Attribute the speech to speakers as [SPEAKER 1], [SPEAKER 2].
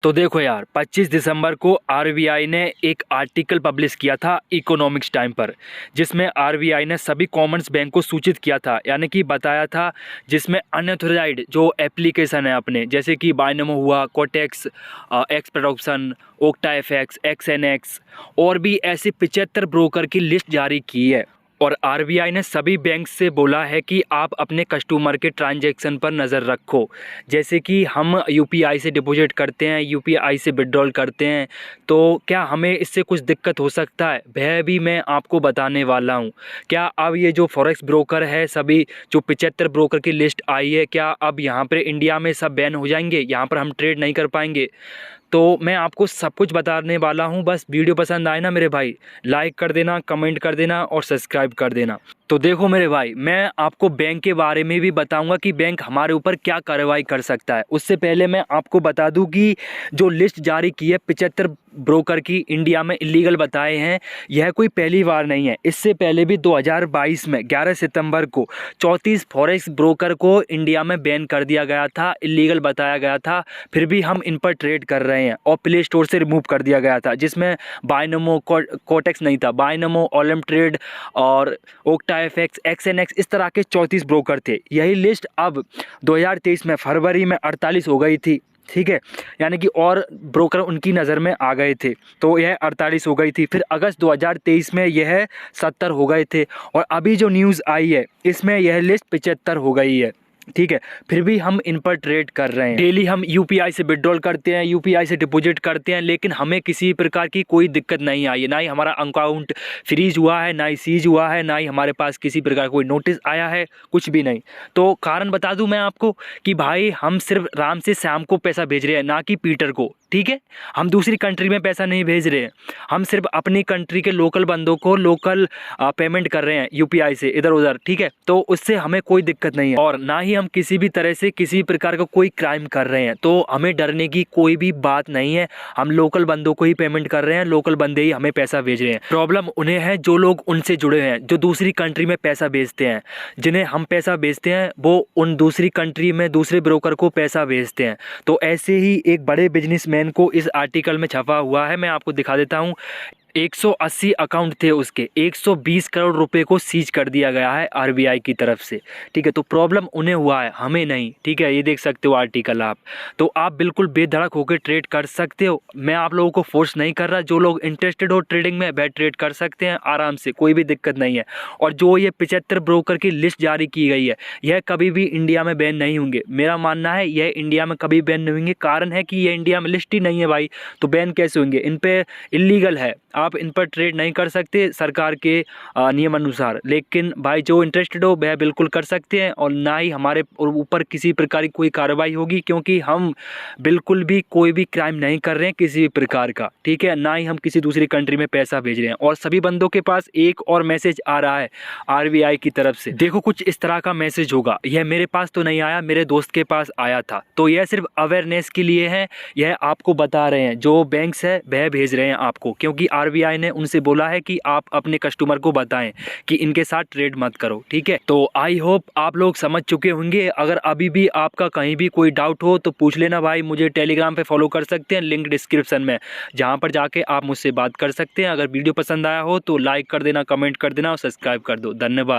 [SPEAKER 1] तो देखो यार, 25 दिसंबर को आरबीआई ने एक आर्टिकल पब्लिश किया था इकोनॉमिक्स टाइम पर, जिसमें आरबीआई ने सभी कॉमर्स बैंक को सूचित किया था, यानी कि बताया था, जिसमें अनऑथराइज्ड जो एप्लीकेशन है अपने, जैसे कि बायनोमो हुआ, कोटेक्स, एक्स प्रोडक्शन, ओक्टा एफएक्स, एक्सएनएक्स और भी ऐसे 75 ब्रोकर की लिस्ट जारी की है। और आरबीआई ने सभी बैंक से बोला है कि आप अपने कस्टमर के ट्रांजैक्शन पर नज़र रखो। जैसे कि हम यूपीआई से डिपॉजिट करते हैं, यूपीआई से विड्रॉल करते हैं, तो क्या हमें इससे कुछ दिक्कत हो सकता है, वह भी मैं आपको बताने वाला हूं। क्या अब ये जो फॉरेक्स ब्रोकर है, सभी जो 75 ब्रोकर की लिस्ट आई है, क्या अब यहाँ पर इंडिया में सब बैन हो जाएंगे, यहाँ पर हम ट्रेड नहीं कर पाएंगे? तो मैं आपको सब कुछ बताने वाला हूं। बस वीडियो पसंद आए ना मेरे भाई, लाइक कर देना, कमेंट कर देना और सब्सक्राइब कर देना। तो देखो मेरे भाई, मैं आपको बैंक के बारे में भी बताऊंगा कि बैंक हमारे ऊपर क्या कार्रवाई कर सकता है। उससे पहले मैं आपको बता दूं कि जो लिस्ट जारी की है 75 ब्रोकर की इंडिया में इलीगल बताए हैं, यह कोई पहली बार नहीं है। इससे पहले भी 2022 में 11 सितंबर को 34 फॉरेक्स ब्रोकर को इंडिया में बैन कर दिया गया था, इलीगल बताया गया था। फिर भी हम इन पर ट्रेड कर रहे हैं और प्ले स्टोर से रिमूव कर दिया गया था, जिसमें बायनोमो, कोटेक्स नहीं था, बायनोमो, ओलम ट्रेड और ओक्टा एफएक्स, एक्सएनएक्स, इस तरह के 34 ब्रोकर थे। यही लिस्ट अब 2023 में फरवरी में 48 हो गई थी, ठीक है, यानी कि और ब्रोकर उनकी नज़र में आ गए थे, तो यह 48 हो गई थी। फिर अगस्त 2023 में यह 70 हो गए थे और अभी जो न्यूज़ आई है इसमें यह लिस्ट 75 हो गई है, ठीक है। फिर भी हम इन पर ट्रेड कर रहे हैं। डेली हम यूपीआई से विड्रॉल करते हैं, यूपीआई से डिपॉजिट करते हैं, लेकिन हमें किसी प्रकार की कोई दिक्कत नहीं आई है। ना ही हमारा अकाउंट फ्रीज हुआ है, ना ही सीज हुआ है, ना ही हमारे पास किसी प्रकार का कोई नोटिस आया है, कुछ भी नहीं। तो कारण बता दूं मैं आपको कि भाई हम सिर्फ राम से श्याम को पैसा भेज रहे हैं, ना कि पीटर को, ठीक है। हम दूसरी कंट्री में पैसा नहीं भेज रहे हैं, हम सिर्फ अपनी कंट्री के लोकल बंदों को लोकल पेमेंट कर रहे हैं यूपीआई से इधर उधर, ठीक है। तो उससे हमें कोई दिक्कत नहीं है और ना ही हम किसी भी तरह से किसी प्रकार का कोई क्राइम कर रहे हैं, तो हमें डरने की कोई भी बात नहीं है। हम लोकल बंदों को ही पेमेंट कर रहे हैं, लोकल बंदे ही हमें पैसा भेज रहे हैं। प्रॉब्लम उन्हें है जो लोग उनसे जुड़े हैं, जो दूसरी कंट्री में पैसा भेजते हैं, जिन्हें हम पैसा भेजते हैं वो उन दूसरी कंट्री में दूसरे ब्रोकर को पैसा भेजते हैं। तो ऐसे ही एक बड़े बिजनेसमैन को इस आर्टिकल में छपा हुआ है, मैं आपको दिखा देता हूँ। 180 अकाउंट थे उसके, 120 करोड़ रुपए को सीज कर दिया गया है आरबीआई की तरफ से, ठीक है। तो प्रॉब्लम उन्हें हुआ है, हमें नहीं, ठीक है। ये देख सकते हो आर्टिकल आप, तो आप बिल्कुल बेधड़क होकर ट्रेड कर सकते हो। मैं आप लोगों को फोर्स नहीं कर रहा, जो लोग इंटरेस्टेड हो ट्रेडिंग में वह ट्रेड कर सकते हैं आराम से, कोई भी दिक्कत नहीं है। और जो ये 75 ब्रोकर की लिस्ट जारी की गई है, यह कभी भी इंडिया में बैन नहीं होंगे। मेरा मानना है यह इंडिया में कभी बैन नहीं होंगे। कारण है कि ये इंडिया में लिस्ट ही नहीं है भाई, तो बैन कैसे होंगे? इन पे इलीगल है, आप इन पर ट्रेड नहीं कर सकते सरकार के नियम अनुसार। लेकिन भाई जो इंटरेस्टेड हो वह बिल्कुल कर सकते हैं और ना ही हमारे ऊपर किसी प्रकार की कोई कार्रवाई होगी, क्योंकि हम बिल्कुल भी कोई भी क्राइम नहीं कर रहे हैं किसी भी प्रकार का, ठीक है। ना ही हम किसी दूसरी कंट्री में पैसा भेज रहे हैं। और सभी बंदों के पास एक और मैसेज आ रहा है आरबीआई की तरफ से, देखो कुछ इस तरह का मैसेज होगा। यह मेरे पास तो नहीं आया, मेरे दोस्त के पास आया था। तो यह सिर्फ अवेयरनेस के लिए है, यह आपको बता रहे हैं, जो बैंक्स है वह भेज रहे हैं आपको, क्योंकि आरबीआई ने उनसे बोला है कि आप अपने कस्टमर को बताएं कि इनके साथ ट्रेड मत करो, ठीक है। तो आई होप आप लोग समझ चुके होंगे। अगर अभी भी आपका कहीं भी कोई डाउट हो तो पूछ लेना भाई, मुझे टेलीग्राम पे फॉलो कर सकते हैं, लिंक डिस्क्रिप्शन में, जहां पर जाके आप मुझसे बात कर सकते हैं। अगर वीडियो पसंद आया हो तो लाइक कर देना, कमेंट कर देना और सब्सक्राइब कर दो। धन्यवाद।